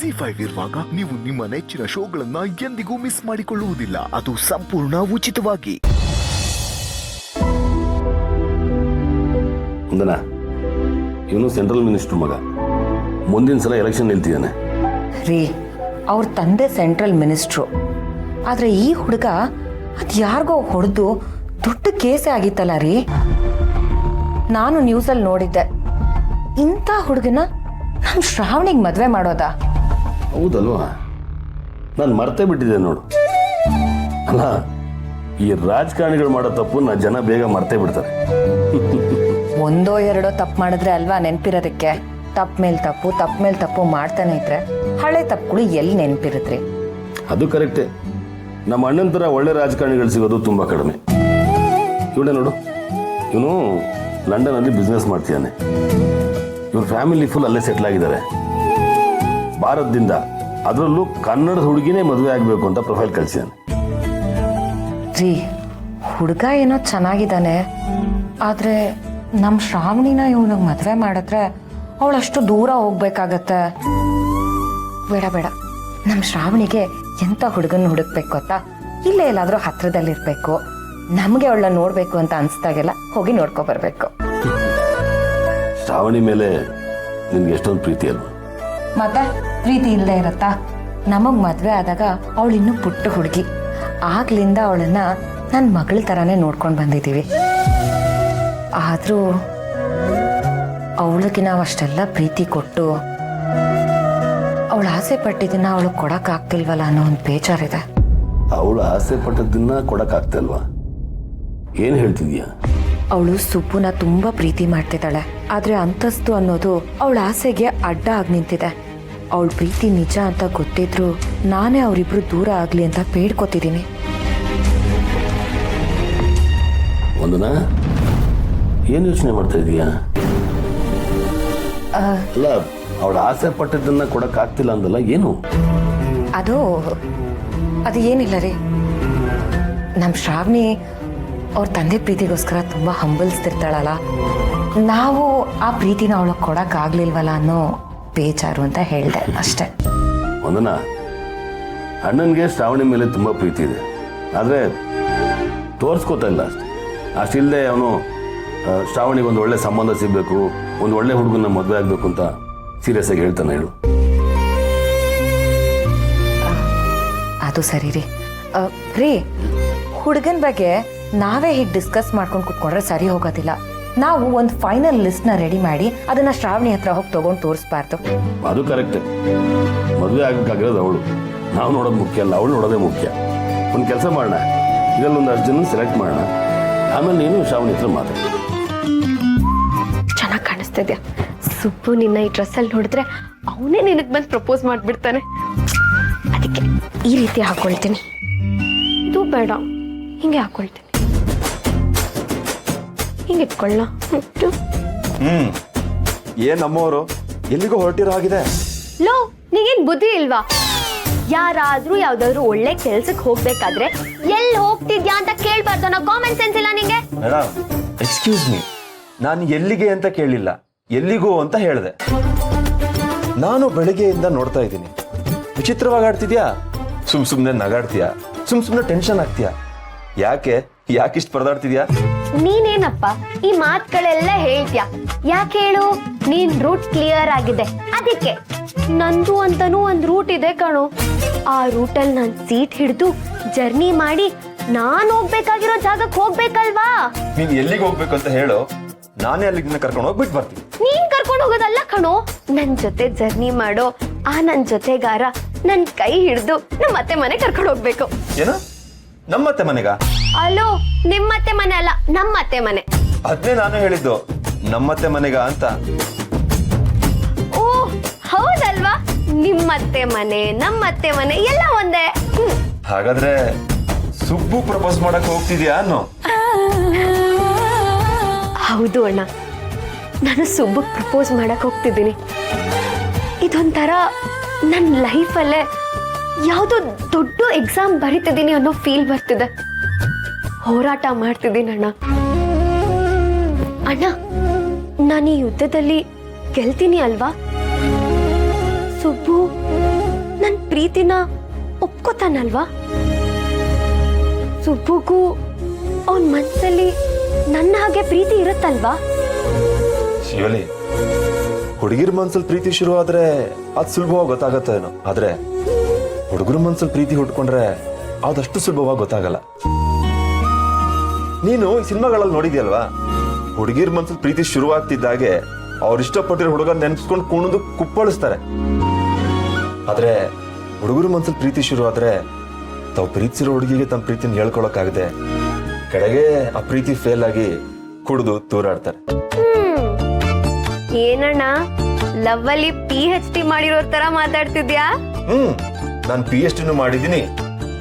ZEE5 ಇರುವಾಗ ನೀವು ನಿಮ್ಮ ನೆಚ್ಚಿನ ಶೋಗಳನ್ನ ಎಂದಿಗೂ ಮಿಸ್ ಮಾಡಿಕೊಳ್ಳುವುದಿಲ್ಲ. ಅದು ಸಂಪೂರ್ಣ ಉಚಿತವಾಗಿ. ಒಂದನ ಇವನು ಸೆಂಟ್ರಲ್ ಮಿನಿಸ್ಟರ್ ಮಗ, ಮುಂದಿನ ಸಲ ಎಲೆಕ್ಷನ್ ನಿಲ್ತಿದ್ದಾನೆ ರೀ. ಅವ್ರ ತಂದೆ ಸೆಂಟ್ರಲ್ ಮಿನಿಸ್ಟ್ರು, ಆದ್ರೆ ಈ ಹುಡುಗ ಅದು ಯಾರಿಗೋ ಹೊಡೆದು ದೊಡ್ಡ ಕೇಸೇ ಆಗಿತ್ತಲ್ಲ ರೀ. ನಾನು ನ್ಯೂಸಲ್ಲಿ ನೋಡಿದ್ದೆ. ಇಂಥ ಹುಡುಗನ ನಮ್ಮ ಶ್ರಾವಣಿಗೆ ಮದುವೆ ಮಾಡೋದಾ? ಹೌದಲ್ವಾ, ನಾನು ಮರ್ತೇ ಬಿಟ್ಟಿದ್ದೆ ನೋಡು. ಅಲ್ಲ, ಈ ರಾಜಕಾರಣಿಗಳು ಮಾಡೋ ತಪ್ಪು ಜನ ಬೇಗ ಮರ್ತೇ ಬಿಡ್ತಾರೆ. ಒಂದೋ ಎರಡೋ ತಪ್ಪು ಮಾಡಿದ್ರೆ ಅಲ್ವಾ ನೆನಪಿರೋದಕ್ಕೆ. ತಪ್ಪು ಮೇಲೆ ತಪ್ಪು ಮಾಡ್ತಾನೆ ಇದ್ರೆ ಹಳೆ ತಪ್ಪುಗಳು ಎಲ್ಲಿ ನೆನಪಿರುತ್ರಿ? ಅದು ಕರೆಕ್ಟೇ. ನಮ್ಮ ಅಣ್ಣನ ಥರ ಒಳ್ಳೆ ರಾಜಕಾರಣಿಗಳು ಸಿಗೋದು ತುಂಬ ಕಡಿಮೆ. ಇವನೇ ನೋಡು, ಇವನು ಲಂಡನಲ್ಲಿ ಬಿಸ್ನೆಸ್ ಮಾಡ್ತಿದ್ದಾನೆ. ಇವ್ರ ಫ್ಯಾಮಿಲಿ ಫುಲ್ ಅಲ್ಲೇ ಸೆಟ್ಲ್ ಆಗಿದ್ದಾರೆ. ಭಾರತದಿಂದ, ಅದರಲ್ಲೂ ಕನ್ನಡದ ಹುಡುಗಿನೇ ಮದುವೆ ಆಗಬೇಕು ಅಂತ ಪ್ರೊಫೈಲ್ ಕಳಿಸಿದ್ದಾನೆ. ರೀ, ಹುಡುಗ ಏನೋ ಚೆನ್ನಾಗಿದ್ದಾನೆ, ಆದರೆ ನಮ್ಮ ಶ್ರಾವಣಿನ ಇವನಿಗೆ ಮದುವೆ ಮಾಡಿದ್ರೆ ಅವಳಷ್ಟು ದೂರ ಹೋಗ್ಬೇಕಾಗತ್ತೆ. ಬೇಡ, ನಮ್ಮ ಶ್ರಾವಣಿಗೆ ಎಂಥ ಹುಡುಗನ ಹುಡುಕ್ಬೇಕು ಗೊತ್ತಾ? ಇಲ್ಲೇ ಎಲ್ಲಾದರೂ ಹತ್ರದಲ್ಲಿರ್ಬೇಕು. ನಮಗೆ ಅವಳನ್ನ ನೋಡಬೇಕು ಅಂತ ಅನಿಸ್ದಾಗೆಲ್ಲ ಹೋಗಿ ನೋಡ್ಕೊ ಬರ್ಬೇಕು. ಶ್ರಾವಣಿ ಮೇಲೆ ನಿನ್ಗೆ ಎಷ್ಟೊಂದು ಪ್ರೀತಿ ಅಲ್ವಾ? ಮತ್ತೆ ಪ್ರೀತಿ ಇಲ್ಲದೆ ಇರತ್ತಾ? ನಮಗ್ ಮದ್ವೆ ಆದಾಗ ಅವಳು ಇನ್ನೂ ಪುಟ್ಟ ಹುಡುಗಿ. ಆಗ್ಲಿಂದ ಅವಳನ್ನ ನನ್ನ ಮಗಳ ತರಾನೇ ನೋಡ್ಕೊಂಡು ಬಂದಿದ್ದೀವಿ. ಆದ್ರೂ ಅವಳಿಗೆ ನಾವು ಅಷ್ಟೆಲ್ಲ ಪ್ರೀತಿ ಕೊಟ್ಟು ಅವಳು ಆಸೆ ಪಟ್ಟಿದ್ದನ್ನ ಅವಳು ಕೊಡಕ್ಕಾಗ್ತಿಲ್ವಲ್ಲ ಅನ್ನೋ ಒಂದು ಬೇಜಾರಿದೆ. ಅವಳು ಆಸೆ ಪಟ್ಟದನ್ನ ಕೊಡಕ್ಕಾಗ್ತಲ್ವಾ? ಏನ್ ಹೇಳ್ತಿದ್ಯಾ? ಅವಳು ಸುಬ್ಬುನ ತುಂಬಾ ಪ್ರೀತಿ ಮಾಡ್ತಿದ್ದಾಳೆ, ಆದ್ರೆ ಅಂತಸ್ತು ಅನ್ನೋದು ಅವಳ ಆಸೆಗೆ ಅಡ್ಡ ಆಗಿ ನಿಂತಿದೆ. ಅವಳ ಪ್ರೀತಿ ನಿಜ ಅಂತ ಗೊತ್ತಿದ್ರು ನಾನೇ ಅವರಿಬ್ರು ದೂರ ಆಗ್ಲಿ ಅಂತ ಬೇಡ್ಕೊತಿದ್ದೀನಿ. ಒಂದನ ಏನ್ ಯೋಚನೆ ಮಾಡ್ತಾ ಇದೀಯಾ? ಅಲ್ಲ, ಅವಳ ಆಸೆ ಪಟ್ಟದನ್ನ ಕೊಡಕ್ಕಾಗ್ತಿಲ್ಲ ಅಂದಲ್ಲ, ಏನು? ಅದು ಏನಿಲ್ಲ ರೀ. ನಮ್ಮ ಶ್ರಾವಣಿ ಅವ್ರ ತಂದೆ ಪ್ರೀತಿಗೋಸ್ಕರ ತುಂಬಾ ಹಂಬಲಿಸ್ತಿರ್ತಾಳಲ್ಲ, ನಾವು ಆ ಪ್ರೀತಿನ ಅವಳಿಗೆ ಕೊಡಕ್ಕಾಗ್ಲಿಲ್ವಲ್ಲ ಅನ್ನೋ ಬೇಜಾರು ಅಂತ ಹೇಳ್ದೆ ಅಷ್ಟೇ. ಒಂದನ, ಅಣ್ಣನ್ಗೆ ಶ್ರಾವಣಿ ಮೇಲೆ ತುಂಬಾ ಪ್ರೀತಿ ಇದೆ, ಆದ್ರೆ ತೋರ್ಸ್ಕೋತಾ ಇಲ್ಲ ಅಷ್ಟೇ. ಅಷ್ಟಿಲ್ಲದೆ ಅವನು ಶ್ರಾವಣಿಗೆ ಒಂದು ಒಳ್ಳೆ ಸಂಬಂಧ ಸಿಗ್ಬೇಕು, ಒಂದು ಒಳ್ಳೆ ಹುಡುಗನ ಮದುವೆ ಆಗ್ಬೇಕು ಅಂತ ಸೀರಿಯಸ್ ಆಗಿ ಹೇಳ್ತಾನೆ. ಹೇಳು. ಅದು ಸರಿ ರೀ. ರೀ, ಹುಡುಗನ ಬಗ್ಗೆ ನಾವೇ ಹೀಗೆ ಡಿಸ್ಕಸ್ ಮಾಡ್ಕೊಂಡು ಕುತ್ಕೊಂಡ್ರೆ ಸರಿ ಹೋಗೋದಿಲ್ಲ. ನಾವು ಒಂದು ಫೈನಲ್ ಲಿಸ್ಟ್ನ ರೆಡಿ ಮಾಡಿ ಅದನ್ನ ಶ್ರಾವಣಿ ಹತ್ರ ಹೋಗಿ ತಗೊಂಡು ತೋರಿಸ್ಬಾರ್ದು. ಅದು ಕರೆಕ್ಟ್. ಮದುವೆ ಆಗಬೇಕಾಗಿರೋದು ಅವಳು. ನಾವು ನೋಡೋದು ಮುಖ್ಯ ಅಲ್ಲ, ಅವಳು ನೋಡೋದೇ ಮುಖ್ಯ. ಒಂದು ಕೆಲಸ ಮಾಡೋಣ, ಇದರಲ್ಲಿ ಒಂದು 10 ಜನ ಸೆಲೆಕ್ಟ್ ಮಾಡೋಣ, ಆಮೇಲೆ ನೀನು ಶ್ರಾವಣಿ ಹತ್ರ ಮಾತಾಡಿ. ಚೆನ್ನಾಗಿ ಕಾಣಿಸ್ತಿದ್ಯಾ ಸುಬ್ಬು. ನಿನ್ನ ಈ ಡ್ರೆಸ್ಸಲ್ಲಿ ನೋಡಿದ್ರೆ ಅವನೇ ನಿನಗೆ ಬಂದು ಪ್ರಪೋಸ್ ಮಾಡಿಬಿಡ್ತಾನೆ. ಅದಕ್ಕೆ ಈ ರೀತಿ ಹಾಕೊಳ್ತೀನಿ. ಇದು ಬೇಡ, ಹಿಂಗೆ ಹಾಕೊಳ್ತೀನಿ. ಹಿಂಗೆ ಇಟ್ಕೊಳ್ಳ. ಏನ್ ನಮ್ಮವರು ಎಲ್ಲಿಗೂ ಹೊರಟಿರೋ ಆಗಿದೆ. ಲೋ, ನೀಗೇನ್ ಬುದ್ಧಿ ಇಲ್ವಾ? ಯಾರಾದ್ರೂ ಯಾವ್ದಾದ್ರು ಒಳ್ಳೆ ಕೆಲ್ಸಕ್ಕೆ ಹೋಗ್ಬೇಕಾದ್ರೆ ಎಲ್ಲಿ ಹೋಗ್ತಿದ್ಯಾ ಅಂತ ಕೇಳ್ಬಾರ್ದು ಅನ್ನೋ ಕಾಮನ್ ಸೆನ್ಸ್ ಇಲ್ಲ ನಿಂಗೆ? ಮೇಡಮ್, ಎಕ್ಸ್ಕ್ಯೂಸ್ ಮೀ, ನಾನು ಎಲ್ಲಿಗೆ ಅಂತ ಕೇಳಿಲ್ಲ, ಎಲ್ಲಿಗೂ ಅಂತ ಹೇಳಿದೆ. ನಾನು ಬೆಳಿಗ್ಗೆಯಿಂದ ನೋಡ್ತಾ ಇದ್ದೀನಿ. ವಿಚಿತ್ರವಾಗಿ ಆಡ್ತಿದ್ಯಾ, ಸುಮ್ನೆ ನಗಾಡ್ತೀಯಾ, ಸುಮ್ನೆ ಟೆನ್ಷನ್ ಆಗ್ತೀಯಾ? ಯಾಕಿಷ್ಟು ಪರದಾಡ್ತಿದ್ಯಾ? ನೀನೇನಪ್ಪ ಈ ಮಾತುಗಳೆಲ್ಲ ಹೇಳ್ತ್ಯಾ? ಯಾಕೆ ಹೇಳು? ನೀನ್ ರೂಟ್ ಕ್ಲಿಯರ್ ಆಗಿದೆ ಅದಕ್ಕೆ. ನಂದು ಅಂತಾನೂ ಒಂದ್ ರೂಟ್ ಇದೆ ಕಣೋ. ಆ ರೂಟಲ್ಲಿ ನಾನ್ ಸೀಟ್ ಹಿಡಿದು ಜರ್ನಿ ಮಾಡಿ ನಾನ್ ಹೋಗ್ಬೇಕಾಗಿರೋ ಜಾಗಕ್ಕೆ ಹೋಗ್ಬೇಕಲ್ವಾ? ನೀನ್ ಎಲ್ಲಿಗೆ ಹೋಗ್ಬೇಕು ಅಂತ ಹೇಳು, ನಾನೇ ಅಲ್ಲಿಗೆ ಕರ್ಕೊಂಡು ಹೋಗ್ಬಿಟ್ಟು ಬರ್ತೀನಿ. ನೀನ್ ಕರ್ಕೊಂಡು ಹೋಗೋದಲ್ಲ ಕಣೋ, ನನ್ ಜೊತೆ ಜರ್ನಿ ಮಾಡೋ ಆ ನನ್ ಜೊತೆಗಾರ ನನ್ ಕೈ ಹಿಡಿದು ನಮ್ಮತ್ತೆ ಮನೆ ಕರ್ಕೊಂಡು ಹೋಗ್ಬೇಕು. ಏನು, ನಮ್ಮತ್ತೆ ಮನೆಗ? ಅಲೋ, ನಿಮ್ಮತ್ತೆ ಮನೆ ಅಲ್ಲ, ನಮ್ಮತ್ತೆ ಮನೆ. ಅದ್ನೇ ನಾನು ಹೇಳಿದ್ದು, ನಮ್ಮತ್ತೆ ಮನೆಗ ಅಂತ. ಓ ಹೌದಲ್ವಾ? ನಿಮ್ಮತ್ತೆ ಮನೆ ನಮ್ಮತ್ತೆ ಮನೆ ಎಲ್ಲ ಒಂದೇ. ಹಾಗಾದ್ರೆ ಸುಬ್ಬು ಪ್ರಪೋಸ್ ಮಾಡಕ್ ಹೋಗ್ತಿದ್ಯಾ ಅನ್ನೋ? ಹೌದು ಅಣ್ಣ, ನಾನು ಸುಬ್ಬು ಪ್ರಪೋಸ್ ಮಾಡಕ್ ಹೋಗ್ತಿದ್ದೀನಿ. ಇದೊಂಥರ ನನ್ನ ಲೈಫಲ್ಲೇ ಯಾವುದೋ ದೊಡ್ಡ ಎಕ್ಸಾಮ್ ಬರಿತಿದ್ದೀನಿ ಅನ್ನೋ ಫೀಲ್ ಬರ್ತಿದೆ. ಹೋರಾಟ ಮಾಡ್ತಿದ್ದೀನಿ ಅಣ್ಣ. ಅಣ್ಣ, ನಾನು ಈ ಯುದ್ಧದಲ್ಲಿ ಗೆಲ್ತೀನಿ ಅಲ್ವಾ? ಸುಬ್ಬು ಪ್ರೀತಿನ ಒಪ್ಕೋತಾನಲ್ವಾ? ಸುಬ್ಬುಗೂ ಅವನ್ ಮನ್ಸಲ್ಲಿ ನನ್ನ ಹಾಗೆ ಪ್ರೀತಿ ಇರುತ್ತಲ್ವಾ? ಶಿವಲಿ, ಹುಡುಗಿರ್ ಮನ್ಸಲ್ಲಿ ಪ್ರೀತಿ ಶುರು ಆದ್ರೆ ಅದ್ ಸುಲಭವಾಗಿ ಗೊತ್ತಾಗತ್ತೇನೋ, ಆದ್ರೆ ಹುಡುಗರ ಮನ್ಸಲ್ಲಿ ಪ್ರೀತಿ ಹುಟ್ಕೊಂಡ್ರೆ ಅದಷ್ಟು ಸುಲಭವಾಗಿ ಗೊತ್ತಾಗಲ್ಲ. ನೀನು ಈ ಸಿನಿಮಾಗಳಲ್ಲಿ ನೋಡಿದ್ಯಲ್ವಾ, ಹುಡುಗಿರ್ ಮನ್ಸಲ್ಲಿ ಪ್ರೀತಿ ಶುರುವಾಗ್ತಿದ್ದಾಗೆ ಅವ್ರು ಇಷ್ಟಪಟ್ಟಿರೋ ಹುಡುಗ ನೆನ್ಸ್ಕೊಂಡು ಕುಣಿದು ಕುಪ್ಪಳಿಸ್ತಾರೆ. ಆದ್ರೆ ಹುಡುಗರ ಮನ್ಸಲ್ಲಿ ಪ್ರೀತಿ ಶುರು ಆದ್ರೆ ತಾವು ಪ್ರೀತಿಸಿರೋ ಹುಡುಗಿಗೆ ತಮ್ಮ ಪ್ರೀತಿನ ಹೇಳ್ಕೊಳಕ್ಕಾಗದೆ ಕಡೆಗೆ ಆ ಪ್ರೀತಿ ಫೇಲ್ ಆಗಿ ಕುಡಿದು ತೂರಾಡ್ತಾರೆ. ಏನಣ್ಣ ಲವ್ ಅಲ್ಲಿ PhD ಮಾಡಿರೋ ತರ ಮಾತಾಡ್ತಿದ್ಯಾ? ನಾನು PhD ಮಾಡಿದ್ದೀನಿ,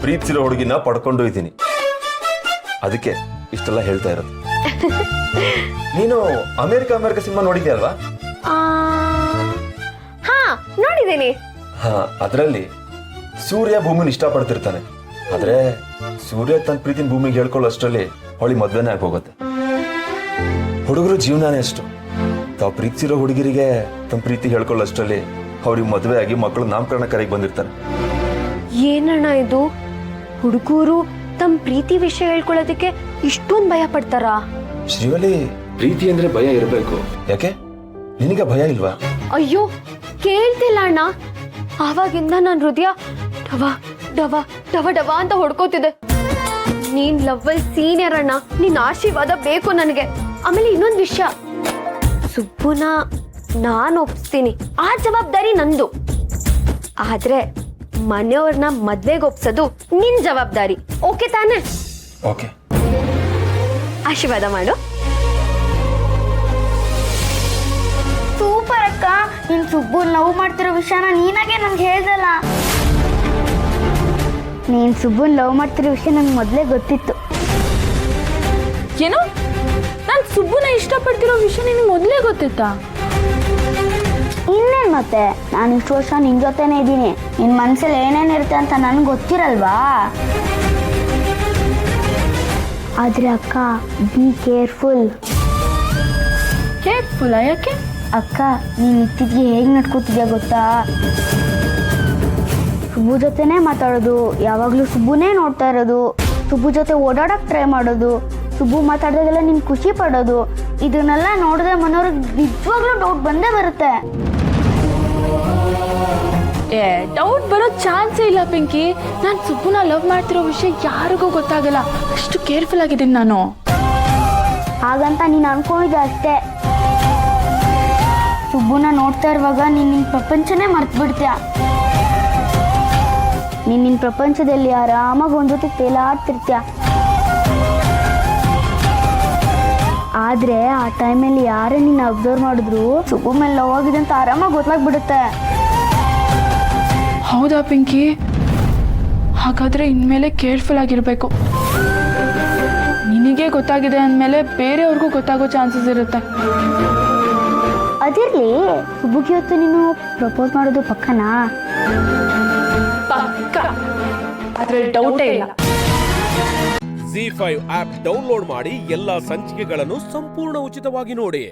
ಪ್ರೀತಿಸಿರೋ ಹುಡುಗಿನ ಪಡ್ಕೊಂಡು ಇದ್ದೀನಿ, ಅದಕ್ಕೆ ಇಷ್ಟೆಲ್ಲ ಹೇಳ್ತಾ ಇರೋದು. ನೀನು ಅಮೆರಿಕ ಸಿನಿಮಾ ನೋಡಿದ್ಯಲ್ವಾ? ಹಾ ನೋಡಿದ್ದೀನಿ. ಹಾ, ಅದರಲ್ಲಿ ಸೂರ್ಯ ಭೂಮಿನ ಇಷ್ಟಪಡ್ತಿರ್ತಾನೆ, ಆದ್ರೆ ಸೂರ್ಯ ತನ್ನ ಪ್ರೀತಿನ ಭೂಮಿಗೆ ಹೇಳ್ಕೊಳ್ಳೋಷ್ಟರಲ್ಲಿ ಅವಳಿ ಮದ್ವೆನೇ ಆಗೋಗುತ್ತೆ. ಹುಡುಗರು ಜೀವನಾನೇ ಅಷ್ಟು, ತಾವು ಪ್ರೀತಿಸಿರೋ ಹುಡುಗಿರಿಗೆ ತಮ್ಮ ಪ್ರೀತಿ ಹೇಳ್ಕೊಳ್ಳೋಷ್ಟರಲ್ಲಿ ಅವ್ರಿಗೆ ಮದ್ವೆ ಆಗಿ ಮಕ್ಕಳು ನಾಮಕರಣ ಕರೆಗೆ ಬಂದಿರ್ತಾರೆ. ಏನಣ್ಣ ಇದು, ಹುಡುಗರು ತಮ್ಮ ಪ್ರೀತಿ ವಿಷಯ ಹೇಳ್ಕೊಳ್ಳೋದಕ್ಕೆ ಇಷ್ಟೊಂದು ಭಯ ಪಡ್ತಾರಾ? ಶ್ರೀವಲಿ, ಪ್ರೀತಿ ಅಂದ್ರೆ ಭಯ ಇರಬೇಕು. ಯಾಕೆ ನಿನಗೆ ಭಯ ಇಲ್ವಾ? ಅಯ್ಯೋ ಕೇಳ್ತಿಲ್ಲ ಅಣ್ಣ, ಆವಾಗಿಂದ ನನ್ನ ಹೃದಯ ಡವ ಡವ ಡವ ಡವ ಅಂತ ಹೊಡ್ಕೋತಿದೆ. ನೀನ್ ಲವ್ವಲ್ ಸೀನಿಯರ್ ಅಣ್ಣ, ನಿನ್ ಆಶೀರ್ವಾದ ಬೇಕು ನನಗೆ. ಆಮೇಲೆ ಇನ್ನೊಂದು ವಿಷಯ, ಸುಬ್ಬುನ ನಾನು ಒಪ್ಸ್ತೀನಿ, ಆ ಜವಾಬ್ದಾರಿ ನಂದು. ಆದ್ರೆ ಮನೆಯವ್ರನ್ನ ಮದ್ವೆಗೆ ಒಪ್ಸೋದು ನಿನ್ ಜವಾಬ್ದಾರಿ. ಓಕೆ ತಾನೆ? ಓಕೆ. ಆಶೀರ್ವಾದ ಮಾಡು. ಸೂಪರ್ ಅಕ್ಕ, ನೀನ್ ಸುಬ್ಬು ಲವ್ ಮಾಡ್ತಿರೋ ವಿಷಯನ ನೀನಾಗೆ ನನ್ಗೆ ಹೇಳ್ದಲ್ಲ. ನೀನ್ ಸುಬ್ಬುನ್ ಲವ್ ಮಾಡ್ತಿರೋ ವಿಷಯ ನಂಗೆ ಮೊದಲೇ ಗೊತ್ತಿತ್ತು. ಏನು, ನಾನು ಸುಬ್ಬುನ ಇಷ್ಟಪಡ್ತಿರೋ ವಿಷಯ ನಿನಗೆ ಮೊದಲೇ ಗೊತ್ತಿತ್ತಾ? ಇನ್ನೇನ್ ಮತ್ತೆ, ನಾನು ಇಷ್ಟು ವರ್ಷ ನಿನ್ ಜೊತೆನೇ ಇದ್ದೀನಿ, ನಿನ್ ಮನ್ಸಲ್ಲಿ ಏನೇನಿರುತ್ತೆ ಅಂತ ನನ್ಗೆ ಗೊತ್ತಿರಲ್ವಾ? ಆದ್ರೆ ಅಕ್ಕ, ಬಿ ಕೇರ್ಫುಲ್. ಕೇರ್ಫುಲ್ ಯಾಕೆ? ಅಕ್ಕ, ನೀನ್ ಇತ್ತೀಚೆಗೆ ಹೇಗೆ ನಡ್ಕೋತಿದ್ಯಾ ಗೊತ್ತಾ? ಸುಬ್ಬು ಜೊತೆನೇ ಮಾತಾಡೋದು, ಯಾವಾಗಲೂ ಸುಬ್ಬುನೇ ನೋಡ್ತಾ ಇರೋದು, ಸುಬ್ಬು ಜೊತೆ ಓಡಾಡಕ್ ಟ್ರೈ ಮಾಡೋದು, ಸುಬ್ಬು ಮಾತಾಡಿದಾಗೆಲ್ಲ ನೀನು ಖುಷಿ ಪಡೋದು, ಇದನ್ನೆಲ್ಲ ನೋಡಿದ್ರೆ ಮನೋರಿಗೆ ನಿಜವಾಗ್ಲೂ ಡೌಟ್ ಬಂದೇ ಬರುತ್ತೆ. ಡೌಟ್ ಬರೋ ಚಾನ್ಸೇ ಇಲ್ಲ ಪಿಂಕಿ. ನಾನು ಸುಬ್ಬುನ ಲವ್ ಮಾಡ್ತಿರೋ ವಿಷಯ ಯಾರಿಗೂ ಗೊತ್ತಾಗಲ್ಲ, ಅಷ್ಟು ಕೇರ್ಫುಲ್ ಆಗಿದ್ದೀನಿ ನಾನು. ಹಾಗಂತ ನೀನು ಅನ್ಕೊಂಡಿದ್ದೆ ಅಷ್ಟೇ. ಸುಬ್ಬುನ ನೋಡ್ತಾ ಇರುವಾಗ ನೀನು ನಿನ್ನ ಪ್ರಪಂಚನೇ ಮರ್ತು ಬಿಡ್ತೀಯ. ನೀನು ನಿನ್ನ ಪ್ರಪಂಚದಲ್ಲಿ ಆರಾಮಾಗಿ ಒಂದ್ ಜೊತೆ ತೇಲಾಡ್ತಿರ್ತೀಯ. ಆದ್ರೆ ಆ ಟೈಮಲ್ಲಿ ಯಾರೇ ನಿನ್ನ ಅಬ್ಸರ್ವ್ ಮಾಡಿದ್ರು ಸುಬ್ಬು ಮೇಲೆ ಲವ್ ಆಗಿದೆ ಅಂತ ಆರಾಮಾಗಿ ಗೊತ್ತಾಗ್ಬಿಡುತ್ತೆ. ಹೌದಾ ಪಿಂಕಿ? ಹಾಗಾದ್ರೆ ಇನ್ಮೇಲೆ ಕೇರ್ಫುಲ್ ಆಗಿರ್ಬೇಕು. ನಿನಗೆ ಗೊತ್ತಾಗಿದೆ ಅಂದಮೇಲೆ ಬೇರೆಯವ್ರಿಗೂ ಗೊತ್ತಾಗೋ ಚಾನ್ಸಸ್ ಇರುತ್ತೆ. ಅದಿರ್ಲಿ, ಸುಬ್ಬುಗೆ ಇವತ್ತು ನೀನು ಪ್ರಪೋಸ್ ಮಾಡೋದು ಪಕ್ಕನಾ? ಪಕ್ಕ, ಅದ್ರಲ್ಲಿ ಡೌಟೇ ಇಲ್ಲ. ZEE5 ಆಪ್ ಡೌನ್ಲೋಡ್ ಮಾಡಿ ಎಲ್ಲಾ ಸಂಚಿಕೆಗಳನ್ನು ಸಂಪೂರ್ಣ ಉಚಿತವಾಗಿ ನೋಡಿ.